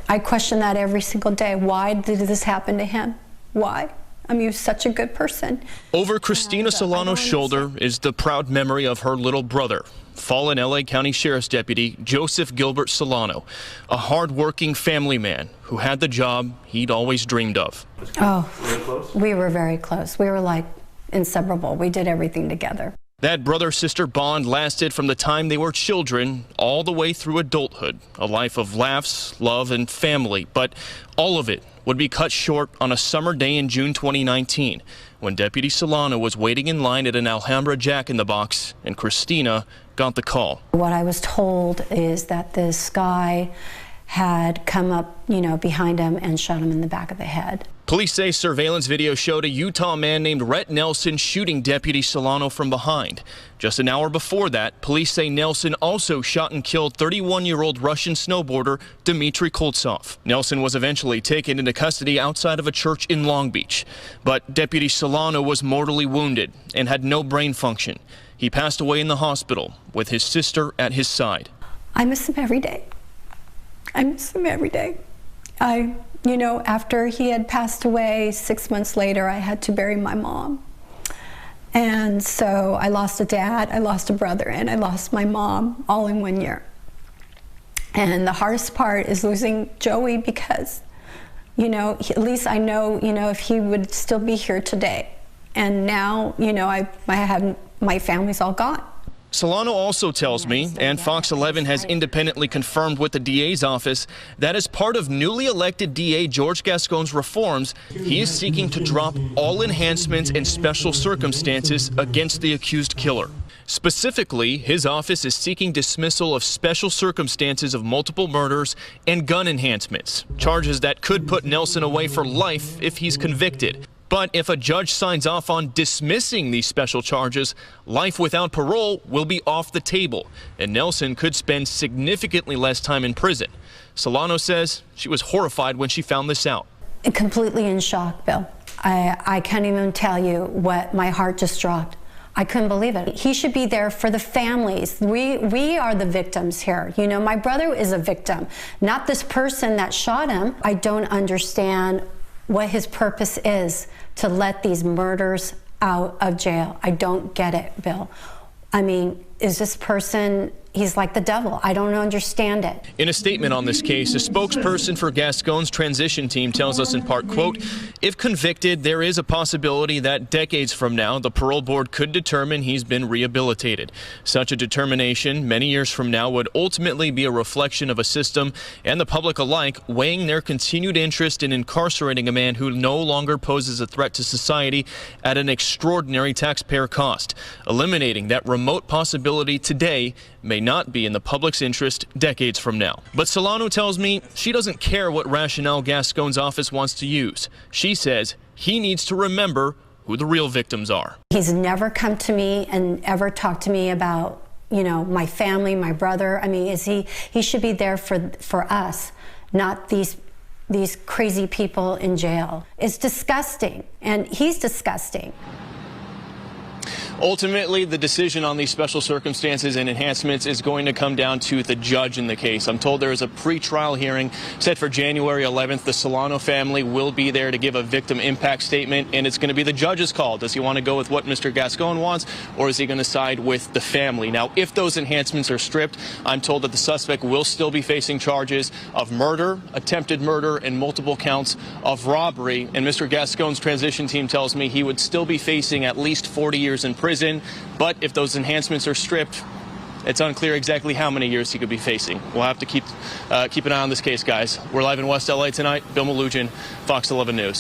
I question that every single day. Why did this happen to him? Why? I mean, he was such a good person. Over Christina Solano's shoulder is the proud memory of her little brother, fallen LA County Sheriff's Deputy Joseph Gilbert Solano, a hard-working family man who had the job he'd always dreamed of. Oh, we were very close. We were like inseparable. We did everything together. That brother-sister bond lasted from the time they were children all the way through adulthood, a life of laughs, love, and family. But all of it would be cut short on a summer day in June 2019 when Deputy Solano was waiting in line at an Alhambra Jack in the Box and Christina got the call. What I was told is that this guy had come up, behind him and shot him in the back of the head. Police say surveillance video showed a Utah man named Rhett Nelson shooting Deputy Solano from behind. Just an hour before that, police say Nelson also shot and killed 31-year-old Russian snowboarder Dmitry Koltsov. Nelson was eventually taken into custody outside of a church in Long Beach. But Deputy Solano was mortally wounded and had no brain function. He passed away in the hospital with his sister at his side. I miss him every day. I miss him every day. After he had passed away, 6 months later, I had to bury my mom. And so I lost a dad, I lost a brother, and I lost my mom all in 1 year. And the hardest part is losing Joey because, at least I know, if he would still be here today. And now, my family's all gone. Solano also tells me, and Fox 11 has independently confirmed with the DA's office, that as part of newly elected DA George Gascon's reforms, he is seeking to drop all enhancements and special circumstances against the accused killer. Specifically, his office is seeking dismissal of special circumstances of multiple murders and gun enhancements, charges that could put Nelson away for life if he's convicted. But if a judge signs off on dismissing these special charges, life without parole will be off the table, and Nelson could spend significantly less time in prison. Solano says she was horrified when she found this out. Completely in shock, Bill. I can't even tell you what my heart just dropped. I couldn't believe it. He should be there for the families. We are the victims here. My brother is a victim, not this person that shot him. I don't understand what his purpose is to let these murders out of jail. I don't get it, Bill. I mean, is this person, he's like the devil. I don't understand it. In a statement on this case, a spokesperson for Gascon's transition team tells us in part, quote, if convicted, there is a possibility that decades from now, the parole board could determine he's been rehabilitated. Such a determination many years from now would ultimately be a reflection of a system and the public alike weighing their continued interest in incarcerating a man who no longer poses a threat to society at an extraordinary taxpayer cost. Eliminating that remote possibility today may not be in the public's interest decades from now. But Solano tells me she doesn't care what rationale Gascon's office wants to use. She says he needs to remember who the real victims are. He's never come to me and ever talked to me about, my family, my brother. I mean, he should be there for us, not these crazy people in jail. It's disgusting, and he's disgusting. Ultimately, the decision on these special circumstances and enhancements is going to come down to the judge in the case. I'm told there is a pre-trial hearing set for January 11th. The Solano family will be there to give a victim impact statement, and it's going to be the judge's call. Does he want to go with what Mr. Gascón wants, or is he going to side with the family? Now, if those enhancements are stripped, I'm told that the suspect will still be facing charges of murder, attempted murder, and multiple counts of robbery. And Mr. Gascón's transition team tells me he would still be facing at least 40 years in prison. But if those enhancements are stripped, it's unclear exactly how many years he could be facing. We'll have to keep an eye on this case, guys. We're live in West LA tonight. Bill Malugin, Fox 11 News.